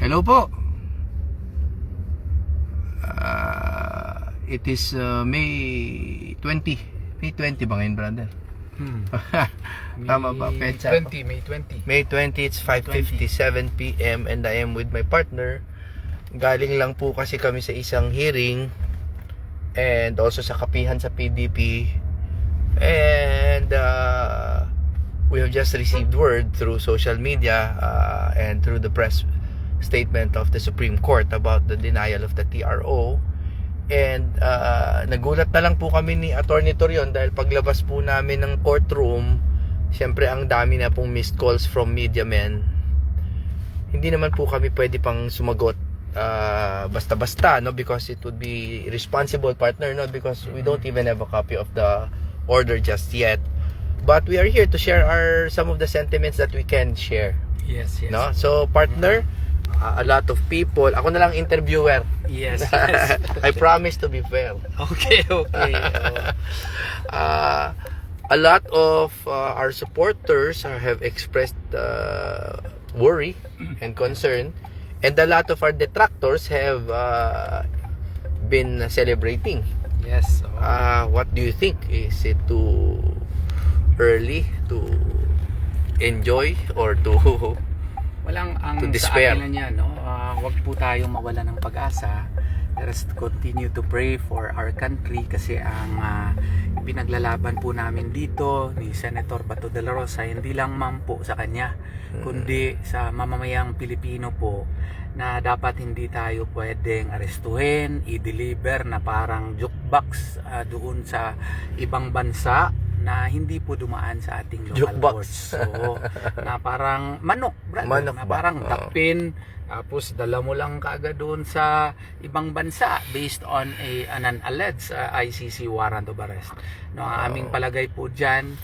Hello po. It is May 20. May 20 ba ngayon, brother? Tama ba? Petsa. May 20, it's 5:57 p.m. and I am with my partner. Galing lang po kasi kami sa isang hearing and also sa kapihan sa PDP. And we have just received word through social media and through the press statement of the Supreme Court about the denial of the TRO. And nagulat na lang po kami ni Attorney Torion dahil paglabas po namin ng courtroom, syempre ang dami na pong missed calls from media men. Hindi naman po kami pwede pang sumagot basta-basta, no, because it would be responsible, partner, no, because we don't even have a copy of the order just yet. But we are here to share some of the sentiments that we can share. Yes. No? So, partner, a lot of people, ako na lang interviewer. Yes. I promise to be fair. Okay. A lot of our supporters have expressed worry and concern, and a lot of our detractors have been celebrating. Yes. What do you think? Is it too early to enjoy or to Walang ang to sa despair? akin na niya, no? Wag po tayong mawala ng pag-asa. Let us continue to pray for our country kasi ang pinaglalaban po namin dito ni Senator Bato de la Rosa hindi lang man po sa kanya kundi sa mamamayang Pilipino po na dapat hindi tayo pwedeng arestuhin, i-deliver na parang jukebox doon sa ibang bansa na hindi po dumaan sa ating local Jukebox. courts. So, na parang manok, brother, Manok na ba? parang Oo. tapin, tapos dala mo lang kaagad doon sa ibang bansa based on an alleged ICC warrant of arrest. No, ang aming palagay po dyan,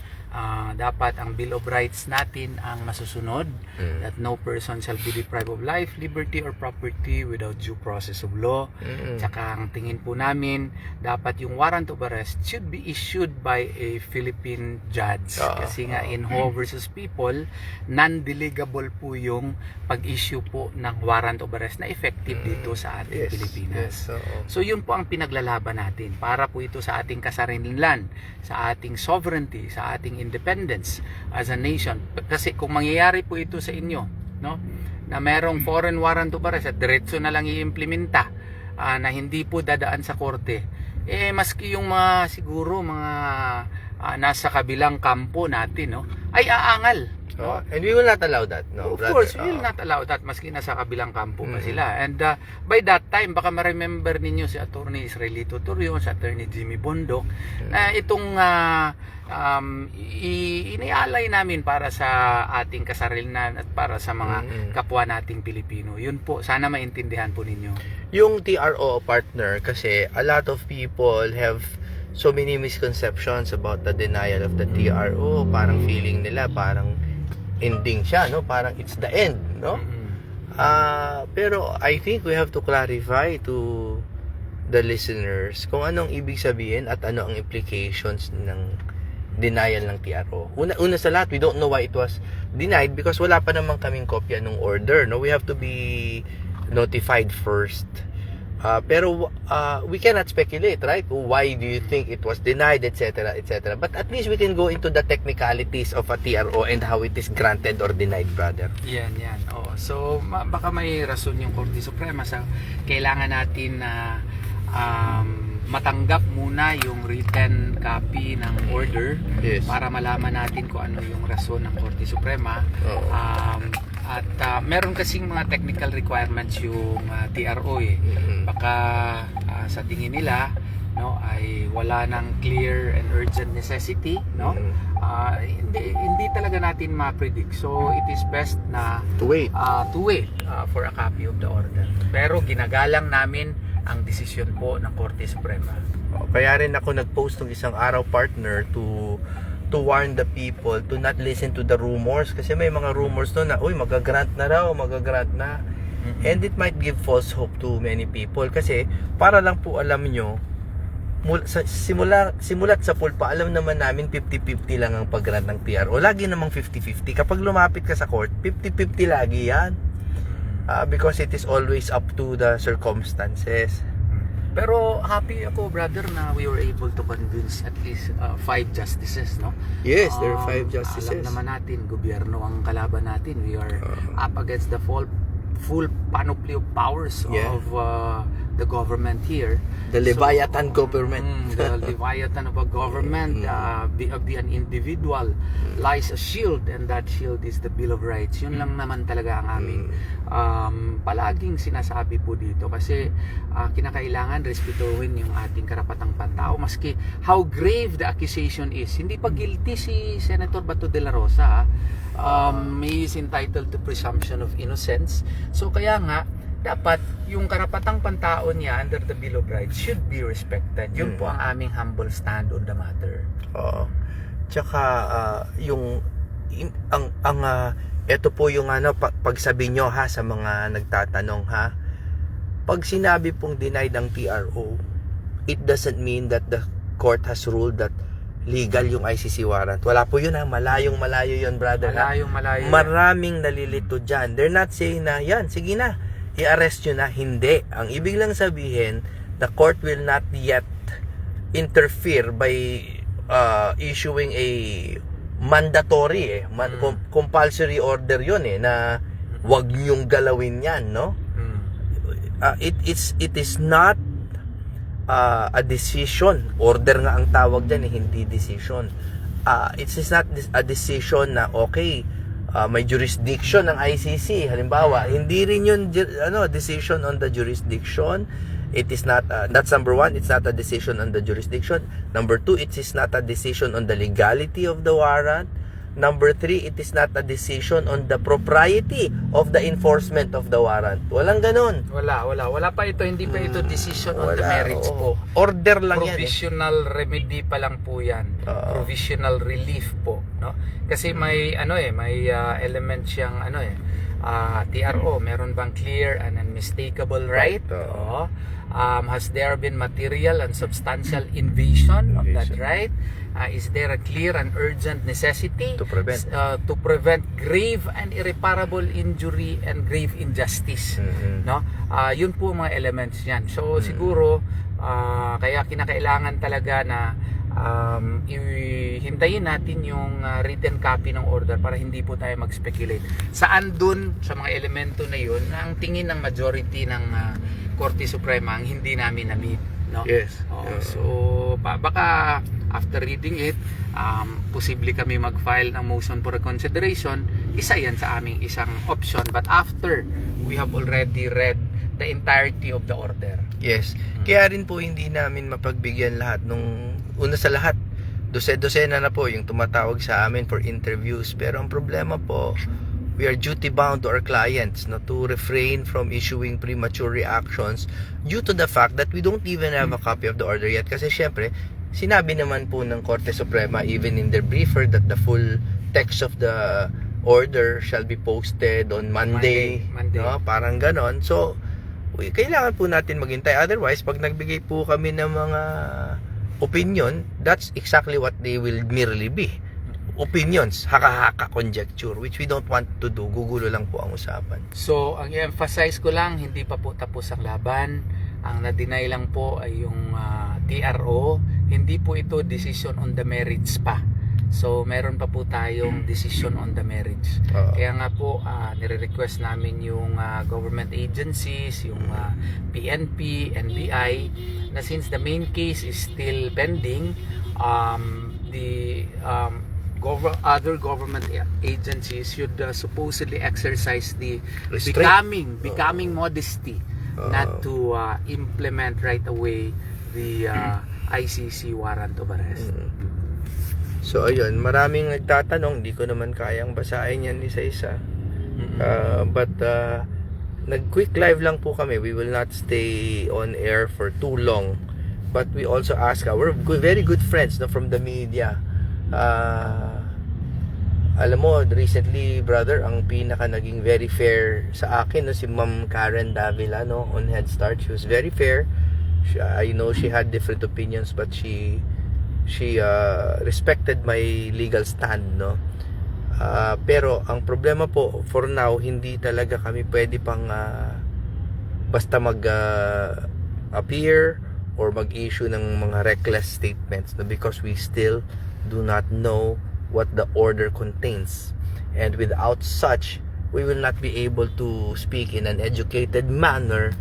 dapat ang Bill of Rights natin ang masusunod, that no person shall be deprived of life, liberty, or property without due process of law. Tsaka ang tingin po namin, dapat yung warrant of arrest should be issued by a Philippine judge. Kasi nga in Ho versus People, non-delegable po yung pag-issue po ng warrant of arrest na effective dito sa ating Pilipinas. So yun po ang pinaglalaban natin para po ito sa ating kasarilan, sa ating sovereignty, sa ating independence as a nation. Kasi kung mangyayari po ito sa inyo, no, na merong foreign warrant of arrest at diretso na lang i-implementa na hindi po dadaan sa korte, maski yung siguro mga nasa kabilang kampo natin, no, ay aangal. No? And we will not allow that, no, Of brother. course, we will not allow that maski nasa kabilang kampo pa sila. And by that time, baka ma-remember ninyo si Attorney Israelito Torion, si Attorney Jimmy Bondok, na itong inialay namin para sa ating kasarilan at para sa mga kapwa nating Pilipino. Yun po, sana maintindihan po ninyo. Yung TRO, partner, kasi a lot of people have so many misconceptions about the denial of the TRO. Parang feeling nila parang ending siya, no? Parang it's the end, no? Pero I think we have to clarify to the listeners kung anong ibig sabihin at ano ang implications ng denial ng TRO. Una sa lahat, we don't know why it was denied because wala pa naman kaming kopya ng order, no? We have to be notified first. Pero we cannot speculate, right? Why do you think it was denied, etc., etc. But at least we can go into the technicalities of a TRO and how it is granted or denied, brother. Yan. So, baka may rason yung Korte Suprema sa kailangan natin na matanggap muna yung written copy ng order para malaman natin kung ano yung rason ng Korte Suprema. At meron kasing mga technical requirements yung TRO baka sa tingin nila, no, ay wala ng clear and urgent necessity, no. Hindi talaga natin ma-predict. So it is best na To wait. For a copy of the order. Pero ginagalang namin ang desisyon po ng Korte Suprema. Kaya rin ako nag-post ng isang araw, partner, to warn the people to not listen to the rumors kasi may mga rumors no na magagrant na raw, magagrant na. And it might give false hope to many people kasi para lang po alam nyo, simulat sa pulpa, alam naman namin 50-50 lang ang pag-grant ng TRO. Lagi namang 50-50. Kapag lumapit ka sa court, 50-50 lagi yan. because it is always up to the circumstances. Pero happy ako, brother, na we were able to convince at least 5 justices, no? Yes, there are 5 justices. Alam naman natin, gobyerno ang kalaban natin. We are up against the full panoply of powers of the government here. The Leviathan government. The Leviathan of a government. Be an individual lies a shield, and that shield is the Bill of Rights. Yun lang naman talaga ang aming palaging sinasabi po dito, kasi kinakailangan respetuhin yung ating karapatang pantao, maski how grave the accusation is. Hindi pa guilty si Senator Bato de la Rosa. He is entitled to presumption of innocence. So kaya nga, dapat yung karapatang pantao niya under the Bill of Rights should be respected. Yun po ang aming humble stand on the matter. Oo. Tsaka ito po yung pagsabi nyo ha sa mga nagtatanong ha. Pag sinabi pong denied ang TRO, it doesn't mean that the court has ruled that legal yung ICC warrant. Wala po yun ha. Malayong-malayo yun, brother. Malayong-malayo. Maraming nalilito dyan. They're not saying na, yan, sige na, i-arrest nyo na. Hindi. Ang ibig lang sabihin, the court will not yet interfere by issuing a mandatory compulsory order yun na wag nyong galawin yan, no? It is not a decision. Order nga ang tawag dyan, hindi decision. It is not a decision na okay, may jurisdiction ng ICC halimbawa. Hindi rin yun decision on the jurisdiction. It is not that's number 1, it's not a decision on the jurisdiction. Number 2, it is not a decision on the legality of the warrant. Number 3, it is not a decision on the propriety of the enforcement of the warrant. Walang ganun. Wala pa ito, hindi pa ito decision on the merits po. Order lang Provisional remedy pa lang po yan. Provisional relief po, no? Kasi may may element siyang TRO, meron bang clear and unmistakable right? Has there been material and substantial invasion of that right? Is there a clear and urgent necessity to prevent grave and irreparable injury and grave injustice? No? Yun po mga elements yan. So siguro kaya kinakailangan talaga na hintayin natin yung written copy ng order para hindi po tayo mag-speculate. Saan dun sa mga elemento na yun na ang tingin ng majority ng Korte Suprema ang hindi namin na-meet, no? Yes. So baka after reading it, posible kami mag-file ng motion for reconsideration. Isa yan sa aming isang option, but after we have already read the entirety of the order. Yes. Kaya rin po hindi namin mapagbigyan lahat nung una sa lahat. Dose-dosena na po yung tumatawag sa amin for interviews. Pero ang problema po, we are duty bound to our clients to refrain from issuing premature reactions due to the fact that we don't even have a copy of the order yet. Kasi syempre, sinabi naman po ng Korte Suprema even in their briefer that the full text of the order shall be posted on Monday. No? Parang ganon. So, kailangan po natin maghintay. Otherwise, pag nagbigay po kami ng mga opinion, that's exactly what they will merely be. Opinions, haka-haka conjecture, which we don't want to do. Gugulo lang po ang usapan. So, ang i-emphasize ko lang, hindi pa po tapos ang laban. Ang na-deny lang po ay yung TRO. Hindi po ito decision on the merits pa. So, meron pa po tayong decision on the merits. Kaya nga po, nire-request namin yung government agencies, yung PNP, NBI, na since the main case is still pending, the other government agencies should supposedly exercise the becoming modesty not to implement right away the ICC warrant of arrest. So ayun, maraming nagtatanong, hindi ko naman kayang basahin yan isa-isa. But nag-quick live lang po kami. We will not stay on air for too long. But we also ask our very good friends from the media. Alam mo, recently, brother, ang pinaka naging very fair sa akin, si Ma'am Karen Davila, on Head Start. She was very fair. I know she had different opinions, but she respected my legal stand, Pero ang problema po, for now, hindi talaga kami pwede pang basta appear or mag-issue ng mga reckless statements, no, because we still do not know what the order contains, and without such we will not be able to speak in an educated manner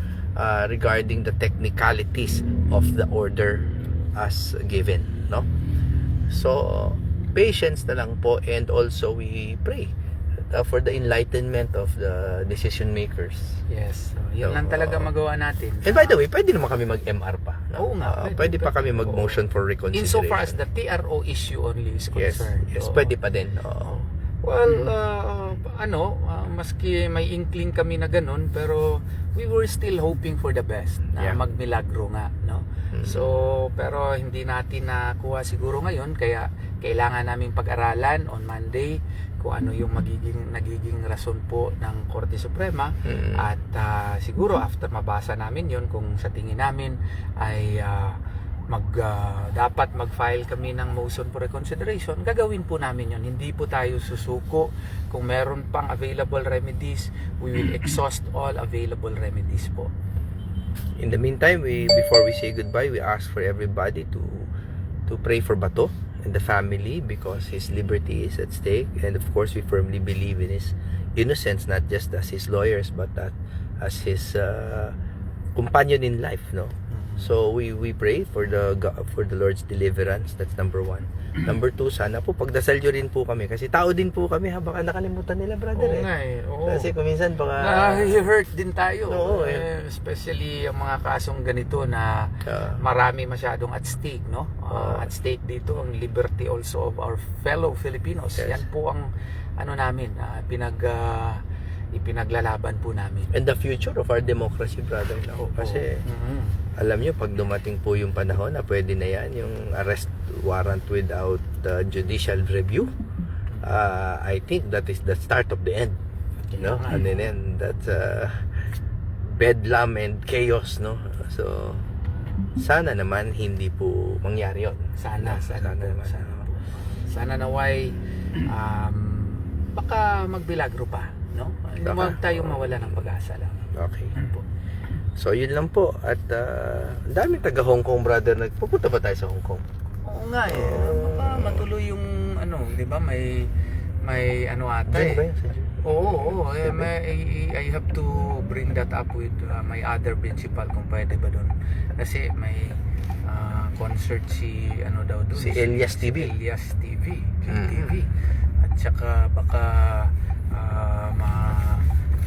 regarding the technicalities of the order as given, no? So patience na lang po, and also we pray for the enlightenment of the decision makers. Yes. So, yun lang talaga magawa natin. And by the way, pwede naman kami mag-MR pa, no? Oo nga, pwede pa kami mag-motion for reconsideration. Insofar as the TRO issue only is concerned. Yes, Oo. pwede pa din. Oo. Well, maski may inkling kami na ganun, pero we were still hoping for the best na magmilagro nga, no? So, pero hindi natin nakuha siguro ngayon, kaya kailangan naming pag-aralan on Monday kung ano yung nagiging rason po ng Korte Suprema, at siguro after mabasa namin yon, kung sa tingin namin ay dapat mag-file kami ng motion for reconsideration, gagawin po namin yon. Hindi po tayo susuko. Kung meron pang available remedies, we will exhaust all available remedies po. In the meantime, before we say goodbye, we ask for everybody to pray for Bato and the family, because his liberty is at stake, and of course we firmly believe in his innocence, not just as his lawyers but as his companion in life, no? So we pray for the Lord's deliverance. That's number 1. Number 2, sana po pagdasal nyo rin po kami, kasi tao din po kami, baka nakalimutan nila, brother. Oo nga eh. Oo. Kasi kuminsan baka na-hurt din tayo. Oo, Especially yung mga kasong ganito na marami masyadong at stake, no? At stake dito ang liberty also of our fellow Filipinos. Yes. Yan po ang namin, ipinaglalaban po namin. and the future of our democracy, brother. No? Kasi alam nyo, pag dumating po yung panahon na pwede na yan, yung arrest warrant without judicial review, I think that is the start of the end, no? And then that's bedlam and chaos, no? So sana naman hindi po mangyari yun. Sana naman. Sana naway baka magbilagro pa, no? Huwag tayong mawala ng pag-asa lang. Okay. Yan po. So yun lang po. At ang daming taga Hong Kong, brother. Nagpupunta ba tayo sa Hong Kong? Oo nga eh. Baka matuloy yung di ba, may ata June ba eh. yun? Sa June? Oo. I have to bring that up with my other principal kung pwede ba doon. Kasi may concert si daw doon. Si Elias TV. Elias TV. TV. At saka baka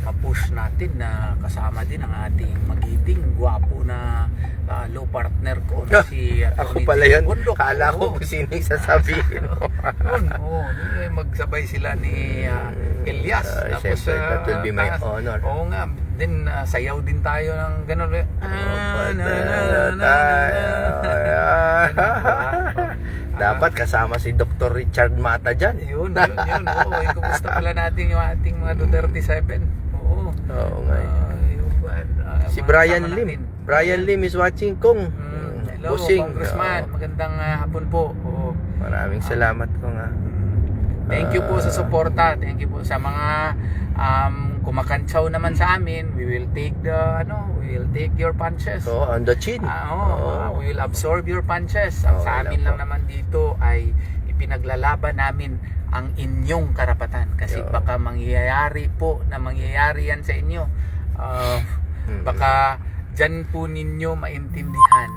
ma-push natin na kasama din ang ating magiting, gwapo na law partner ko na si Ako pala yun. Bundok. Kala ko kung sino yung sasabihin mo. Magsabay sila ni Elias. Tapos that will be my honor. Oo nga. Then sayaw din tayo ng gano'n. Dapat kasama si Dr. Richard Mata dyan. Yun. Oo, kumusta pala natin yung ating mga Duterte 7? Oo. Oo nga. Si Brian Lim. Brian Lim is watching kong. Hello, Busing. Congressman. Magandang hapon po. Oo. Maraming salamat ko nga. Thank you po sa suporta. Thank you po sa mga kumakantsaw naman sa amin. We will take your punches. So, on the chin. We will absorb your punches. Ang sa amin lang naman dito ay ipinaglalaban namin ang inyong karapatan. Kasi baka mangyayari yan sa inyo. Baka dyan po ninyo maintindihan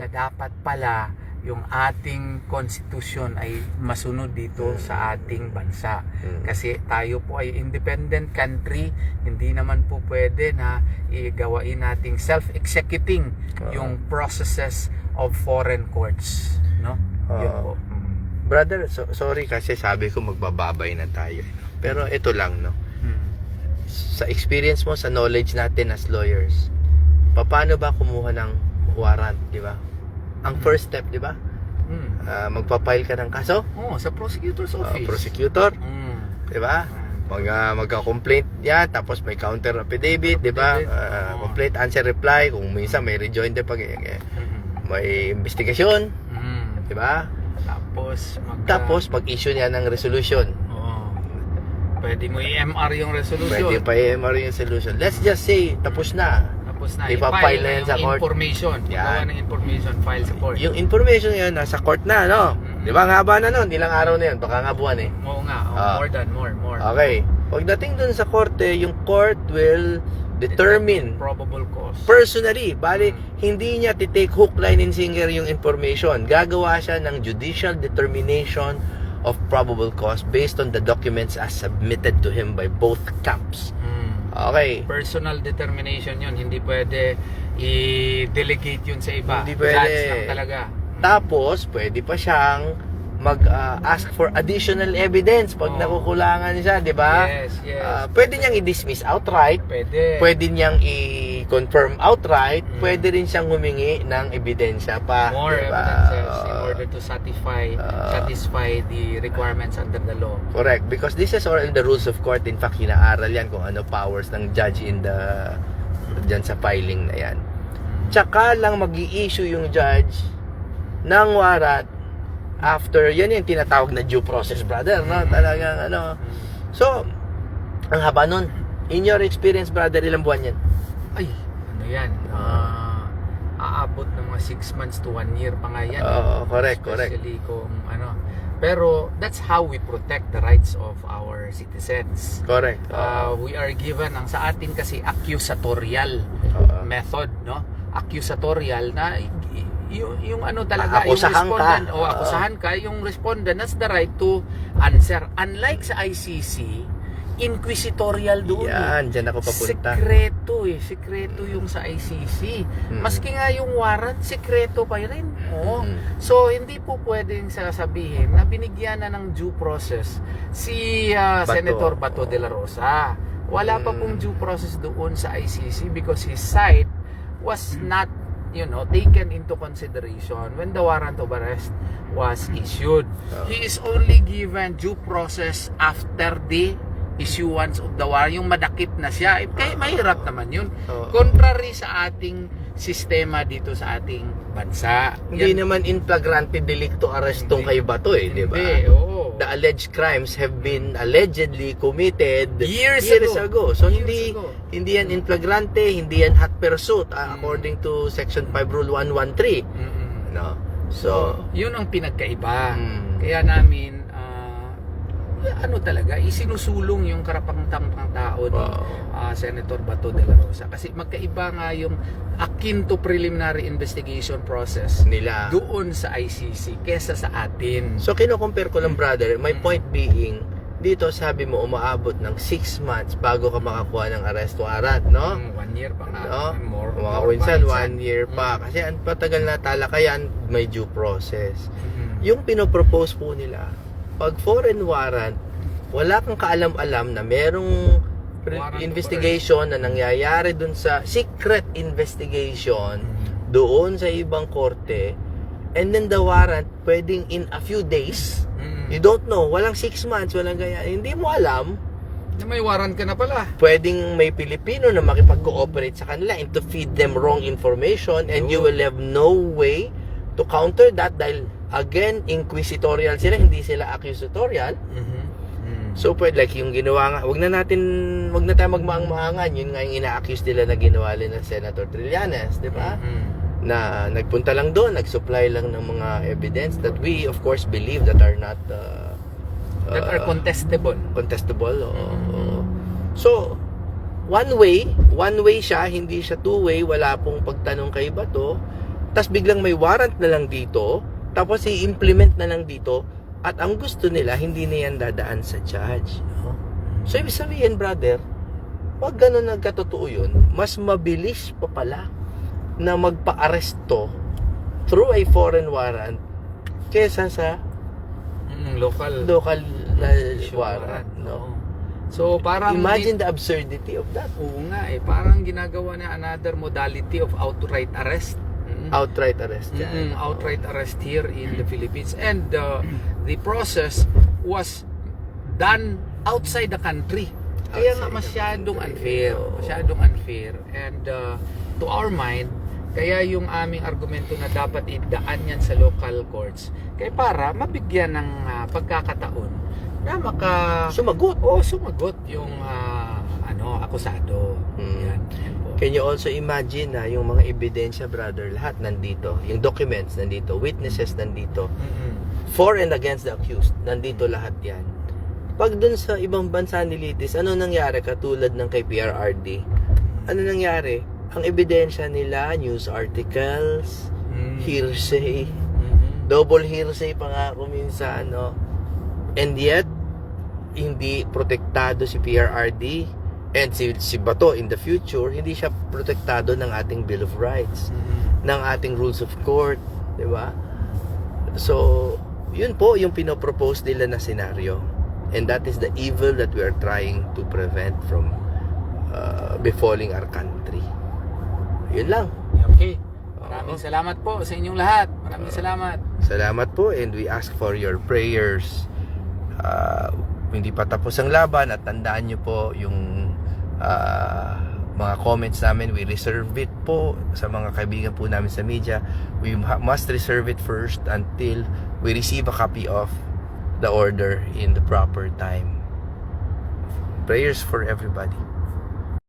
na dapat pala yung ating konstitusyon ay masunod dito sa ating bansa. Kasi tayo po ay independent country, hindi naman po pwede na igawain nating self-executing yung processes of foreign courts, no? Yun po. Brother, sorry kasi sabi ko magbababay na tayo. Pero ito lang, no? Sa experience mo, sa knowledge natin as lawyers, paano ba kumuha ng warrant, di ba? Ang first step, di ba? Magpa-file ka ng kaso? Sa prosecutor's office. Prosecutor, di ba? Magka-complaint yan, tapos may counter affidavit, di ba? Complaint, answer, reply, kung minsan may rejoinder pag may investigasyon, di ba? Tapos pag-issue niya ng resolution, Pwede mo i-MR yung resolution. Pwede pa i-MR yung solution. Let's just say, tapos na. Tapos na, Ipapile na yan yung sa court. information. Yan. Gawa ng information, file sa court. Yung information yan, nasa court na, no? Di ba, ang haba na nun? Ilang araw na yun? Baka nga buwan eh. Oo nga, more. Okay. Pagdating dun sa korte, yung court will determine Probable cause. personally. Bali, hindi niya titake hook, line, and sinker yung information. Gagawa siya ng judicial determination of probable cause based on the documents as submitted to him by both camps. Okay. Personal determination yun. Hindi pwede i-delegate yun sa iba. Hindi pwede. Judge lang talaga. Tapos, pwede pa siyang mag-ask for additional evidence pag nakukulangan siya, di ba? Yes. Pwede niyang i-dismiss outright. Pwede niyang i-confirm outright. Pwede rin siyang humingi ng ebidensya pa. More diba? evidences in order to satisfy the requirements under the law. Correct. Because this is all in the rules of court. In fact, inaaral yan kung ano powers ng judge dyan sa filing na yan. Tsaka lang mag-i-issue yung judge ng warrant after, yan yung tinatawag na due process, brother, no? Talagang, So, ang haba nun. In your experience, brother, ilang buwan yan? Ay, ano yan? Aabot ng mga 6 months to 1 year pa nga yan. Correct. Especially kung Pero, that's how we protect the rights of our citizens. Correct. We are given, sa atin kasi, accusatorial method, no? Accusatorial na yung talaga, akusahan yung respondent, akusahan ka, yung respondent has the right to answer. Unlike sa ICC, inquisitorial doon. Yan, dyan ako papunta. Sekreto yung sa ICC. Maski nga yung warrant, sekreto pa rin. So, hindi po pwedeng sasabihin na binigyan na ng due process si Senator Bato de la Rosa. Wala pa pong due process doon sa ICC because his side was not taken into consideration when the warrant of arrest was issued. He is only given due process after the issuance of the warrant, yung madakip na siya. Kaya mahirap naman yun. Contrary sa ating sistema dito sa ating bansa. Hindi naman in flagrante delicto arrestong kay Bato di ba? The alleged crimes have been allegedly committed years ago. So hindi yan in flagrante, hindi yan hot pursuit according to Section 5 Rule 113. No? So, yun ang pinagkaiba. Kaya namin talaga isinusulong yung karapatang tao ni Senator Bato de la Rosa kasi magkaiba nga yung akin to preliminary investigation process nila doon sa ICC kesa sa atin. So kino-compare ko lang, brother. My point being, dito sabi mo umaabot ng 6 months bago ka makakuha ng arrest warrant, no? 1 year pa nga. No? More Minsan 1 year pa kasi ang patagal na talakayan, may due process. Yung pinopropose po nila, pag foreign warrant, wala kang kaalam-alam na merong investigation na nangyayari dun sa secret investigation doon sa ibang korte, and then the warrant pwedeng in a few days, you don't know, walang 6 months, walang ganyan, hindi mo alam na may warrant ka na pala. Pwedeng may Pilipino na makipag-cooperate sa kanila and to feed them wrong information, and you will have no way to counter that dahil again, inquisitorial sila, hindi sila accusatorial. So, pwede, like yung ginawa nga, wag na tayo magmaang-maangan, yun nga yung ina-accuse nila na ginawa ng Senator Trillanes, di ba? Na nagpunta lang doon, nag-supply lang ng mga evidence that we, of course, believe that are not that are contestable. So, one way siya, hindi siya two-way, wala pong pagtanong kay Bato, tas biglang may warrant na lang dito, tapos i-implement na lang dito, at ang gusto nila, hindi na yan dadaan sa judge. So, ibig sabihin, brother, pag gano'n nagkatotoo yun, mas mabilis pa pala na magpa-aresto through a foreign warrant kesa sa local warrant, no? So, parang imagine the absurdity of that. Oo nga parang ginagawa na another modality of outright arrest. Outright arrest yan. Outright arrest here in the Philippines, and the process was done outside the country. Kaya nga masyadong unfair. And to our mind, kaya yung aming argumento na dapat idaan yan sa local courts, kaya para mabigyan ng pagkakataon Sumagot. sumagot yung akusado. Yan po. Can you also imagine na yung mga ebidensya, brother, lahat nandito. Yung documents nandito, witnesses nandito. For and against the accused, nandito lahat yan. Pag dun sa ibang bansa nilitis, ano nangyari katulad ng kay PRRD? Ano nangyari? Ang ebidensya nila, news articles, hearsay, double hearsay pa nga kung minsan, no? And yet, hindi protektado si PRRD and si Bato in the future, hindi siya protektado ng ating Bill of Rights, ng ating rules of court, di ba? So, yun po yung pinopropose nila na senaryo. And that is the evil that we are trying to prevent from befalling our country. Yun lang. Okay. Maraming salamat po sa inyong lahat. Maraming salamat. Salamat po, and we ask for your prayers. Hindi pa tapos ang laban, at tandaan nyo po yung mga comments namin, we reserve it po sa mga kaibigan po namin sa media. We must reserve it first until we receive a copy of the order in the proper time. Prayers for everybody.